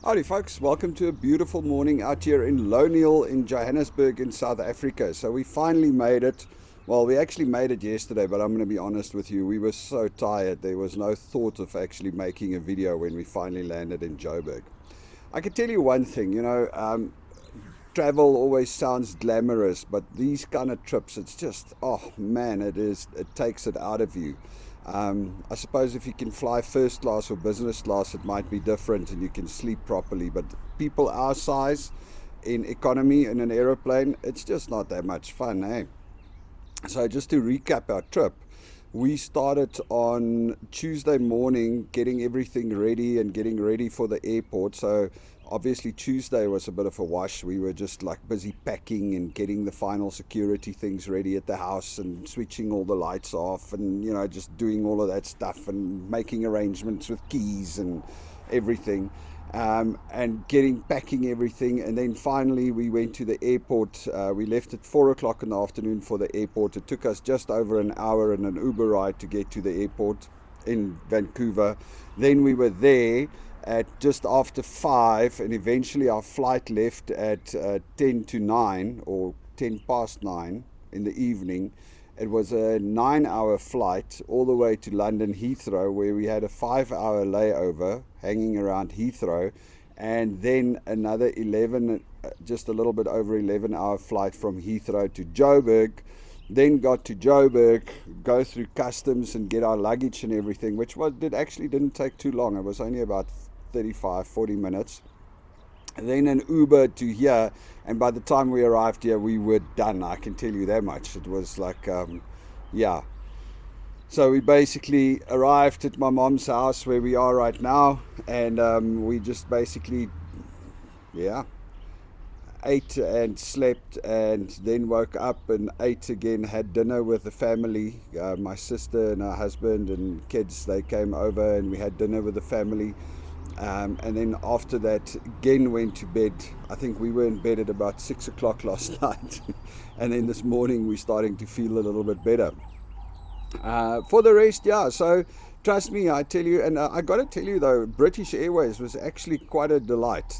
Howdy folks, welcome to a beautiful morning out here in Loneal in Johannesburg in South Africa. So we finally made it. Well, we actually made it yesterday, but I'm going to be honest with you, we were so tired. There was no thought of actually making a video when we finally landed in Joburg. I can tell you one thing, travel always sounds glamorous, but these kind of trips, it's just, oh man, it takes it out of you. I suppose if you can fly first class or business class, it might be different and you can sleep properly. But people our size in economy in an aeroplane, it's just not that much fun, eh? So just to recap our trip, we started on Tuesday morning getting everything ready and getting ready for the airport. So obviously Tuesday was a bit of a wash. We were just like busy packing and getting the final security things ready at the house and switching all the lights off and just doing all of that stuff and making arrangements with keys and everything, and packing everything. And then finally we went to the airport. We left at 4 o'clock in the afternoon for the airport. It took us just over an hour and an Uber ride to get to the airport in Vancouver. Then we were there at just after 5, and eventually our flight left at 10 to 9 or 10 past 9 in the evening. It was a 9-hour flight all the way to London Heathrow, where we had a 5-hour layover hanging around Heathrow, and then another 11, just a little bit over 11-hour flight from Heathrow to Joburg. Then got to Joburg, go through customs and get our luggage and everything, which actually didn't take too long. It was only about 35-40 minutes. And then an Uber to here, and by the time we arrived here we were done, I can tell you that much. It was like so we basically arrived at my mom's house where we are right now, and we just basically ate and slept, and then woke up and ate again, had dinner with the family. My sister and her husband and kids, they came over and we had dinner with the family. And then after that again went to bed. I think we were in bed at about 6 o'clock last night. And then this morning we're starting to feel a little bit better. For the rest, so trust me, I tell you, and I got to tell you though, British Airways was actually quite a delight.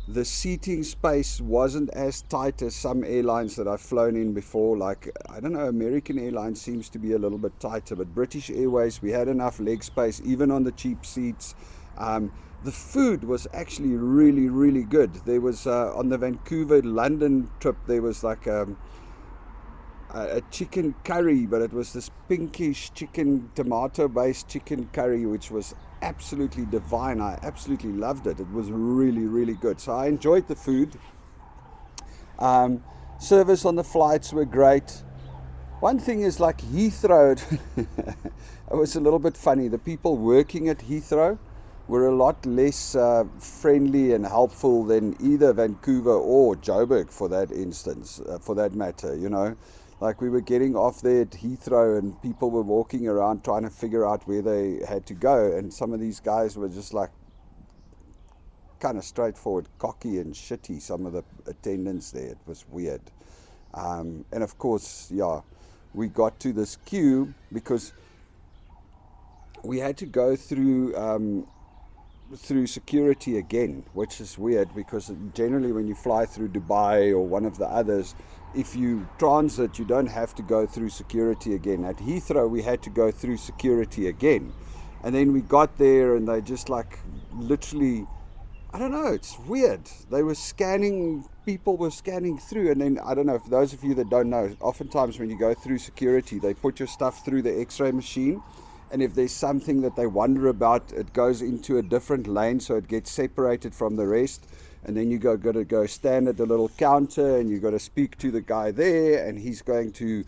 The seating space wasn't as tight as some airlines that I've flown in before. Like, I don't know, American Airlines seems to be a little bit tighter, but British Airways, we had enough leg space, even on the cheap seats. The food was actually really, really good. There was, on the Vancouver-London trip, there was like a chicken curry, but it was this pinkish chicken, tomato-based chicken curry, which was absolutely divine. I absolutely loved it. It was really, really good. So I enjoyed the food. Service on the flights were great. One thing is, like Heathrow, it was a little bit funny. The people working at Heathrow were a lot less friendly and helpful than either Vancouver or Joburg, for that instance, for that matter, Like, we were getting off there at Heathrow and people were walking around trying to figure out where they had to go, and some of these guys were just like kind of straightforward, cocky and shitty, some of the attendants there. It was weird. And of course, we got to this queue because we had to go through security again, which is weird because generally when you fly through Dubai or one of the others, if you transit, you don't have to go through security again. At Heathrow, we had to go through security again. And then we got there and they just like literally, I don't know, it's weird. They were scanning, people were scanning through. And then, I don't know, for those of you that don't know, oftentimes when you go through security, they put your stuff through the x-ray machine. And if there's something that they wonder about, it goes into a different lane, so it gets separated from the rest. And then you got to go stand at the little counter, and you got to speak to the guy there, and he's going to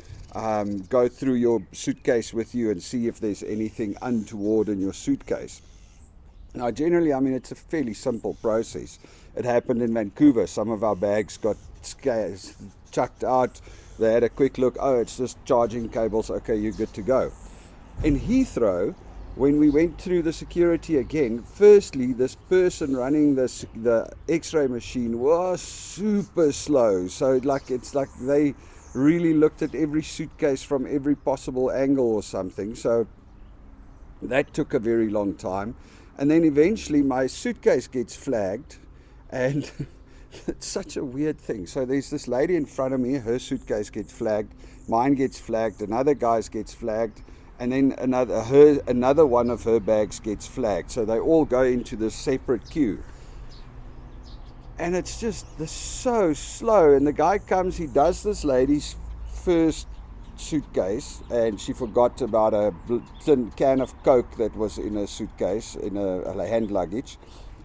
go through your suitcase with you and see if there's anything untoward in your suitcase. Now, generally, it's a fairly simple process. It happened in Vancouver. Some of our bags got chucked out. They had a quick look. Oh, it's just charging cables. Okay, you're good to go. In Heathrow, when we went through the security again, firstly, this person running the x-ray machine was super slow. So it's like they really looked at every suitcase from every possible angle or something. So that took a very long time. And then eventually my suitcase gets flagged, and it's such a weird thing. So there's this lady in front of me, her suitcase gets flagged, mine gets flagged, another guy's gets flagged, and then another one of her bags gets flagged. So they all go into this separate queue. And it's just so slow. And the guy comes, he does this lady's first suitcase, and she forgot about a tin can of Coke that was in a suitcase, in a hand luggage.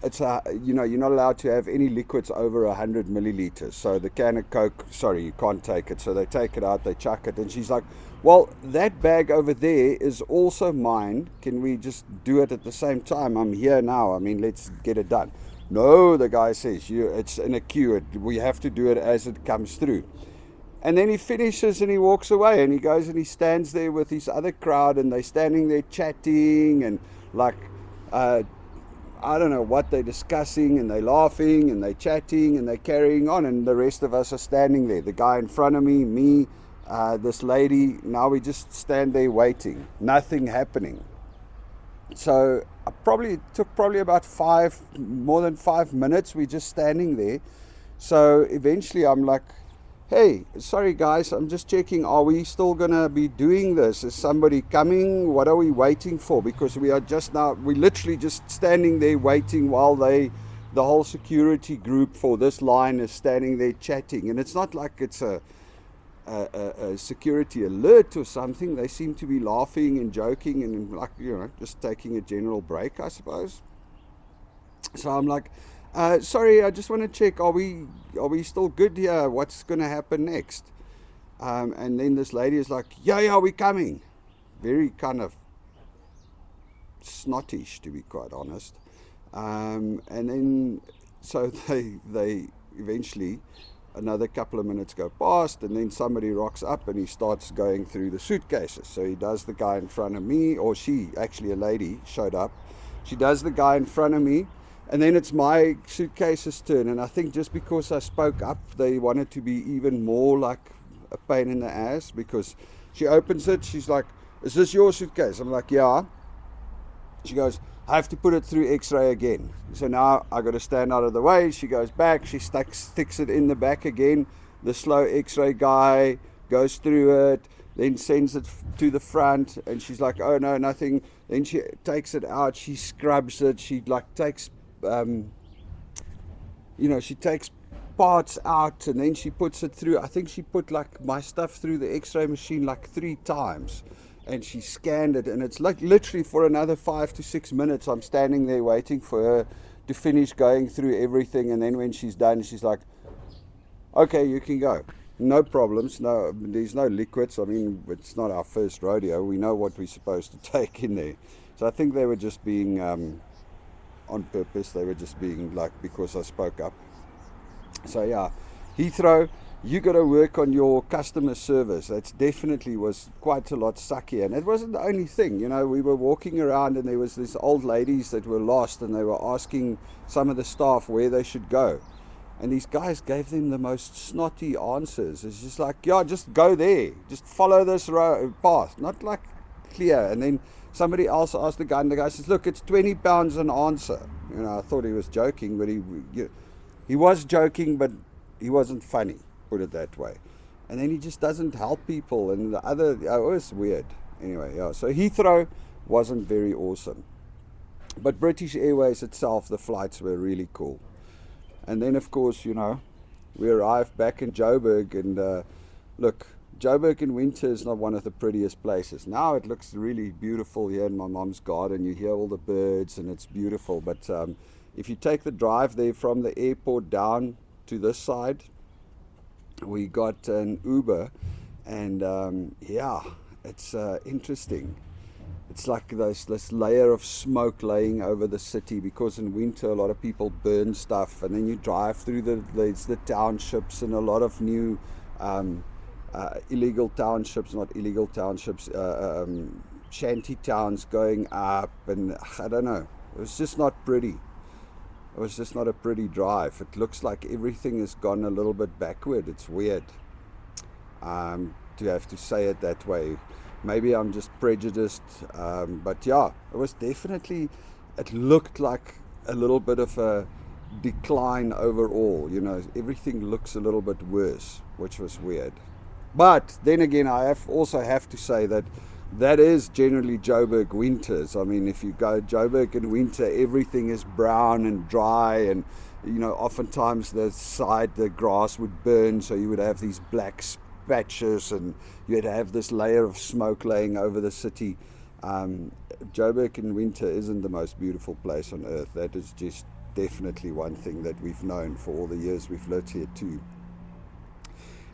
It's you're not allowed to have any liquids over 100 milliliters. So the can of Coke, sorry, you can't take it. So they take it out, they chuck it, and she's like, well, that bag over there is also mine. Can we just do it at the same time? I'm here now. I mean, let's get it done. No, the guy says, it's in a queue. We have to do it as it comes through. And then he finishes and he walks away, and he goes and he stands there with his other crowd, and they're standing there chatting and like, I don't know what they're discussing, and they're laughing and they're chatting and they're carrying on, and the rest of us are standing there. The guy in front of me, this lady. Now we just stand there waiting, nothing happening. So it took about more than 5 minutes. We're just standing there. So eventually I'm like, hey, sorry guys, I'm just checking, are we still gonna be doing this? Is somebody coming? What are we waiting for? Because we're literally just standing there waiting while the whole security group for this line is standing there chatting. And it's not like it's a security alert or something. They seem to be laughing and joking and like, just taking a general break, I suppose. So I'm like, sorry, I just want to check, are we still good here? What's going to happen next? And then this lady is like, yeah, we're coming. Very kind of snottish, to be quite honest. And then so they eventually, another couple of minutes go past, and then somebody rocks up and he starts going through the suitcases. So he does the guy in front of me, or a lady showed up. She does the guy in front of me, and then it's my suitcase's turn. And I think just because I spoke up, they wanted to be even more like a pain in the ass, because she opens it, she's like, is this your suitcase? I'm like, yeah. She goes, I have to put it through x-ray again. So now I got to stand out of the way. She goes back, she sticks it in the back again. The slow x-ray guy goes through it, then sends it to the front, and she's like, oh no, nothing. Then she takes it out, she scrubs it, she like takes she takes parts out, and then she puts it through. I think she put like my stuff through the x-ray machine like 3 times. And she scanned it, and it's like literally for another 5 to 6 minutes I'm standing there waiting for her to finish going through everything. And then when she's done, she's like, okay, you can go, no problems, there's no liquids. I mean, it's not our first rodeo, we know what we're supposed to take in there. So I think they were just being on purpose. They were just being like, because I spoke up. So yeah, Heathrow, you got to work on your customer service. That definitely was quite a lot suckier. And it wasn't the only thing. We were walking around, and there was these old ladies that were lost, and they were asking some of the staff where they should go. And these guys gave them the most snotty answers. It's just like, yeah, just go there. Just follow this path. Not like clear. And then somebody else asked the guy, and the guy says, look, it's £20 an answer. I thought he was joking, but he was joking, but he wasn't funny. Put it that way. And then he just doesn't help people, and the other, it was weird. Anyway, yeah, so Heathrow wasn't very awesome, but British Airways itself, the flights were really cool. And then of course, we arrived back in Joburg, and look, Joburg in winter is not one of the prettiest places. Now it looks really beautiful here in my mom's garden. You hear all the birds and it's beautiful, but if you take the drive there from the airport down to this side, we got an Uber, and it's interesting. It's like this layer of smoke laying over the city, because in winter a lot of people burn stuff, and then you drive through the townships, and a lot of new illegal townships, shanty towns going up, and I don't know, it was just not pretty. It was just not a pretty drive. It looks like everything has gone a little bit backward. It's weird to have to say it that way. Maybe I'm just prejudiced, but yeah, it was definitely it looked like a little bit of a decline overall. You know, everything looks a little bit worse, which was weird. But then again, I also have to say that is generally Joburg winters. I mean, if you go Joburg in winter, everything is brown and dry, and you know, oftentimes the grass would burn, so you would have these black patches, and you'd have this layer of smoke laying over the city. Joburg in winter isn't the most beautiful place on earth. That is just definitely one thing that we've known for all the years we've lived here too.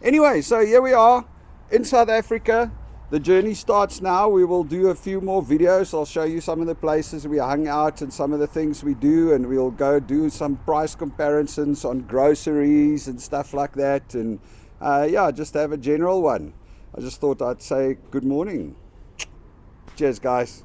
Anyway, so here we are in South Africa. The journey starts now. We will do a few more videos. I'll show you some of the places we hung out and some of the things we do, and we'll go do some price comparisons on groceries and stuff like that, and yeah, just have a general one. I just thought I'd say good morning. Cheers, guys.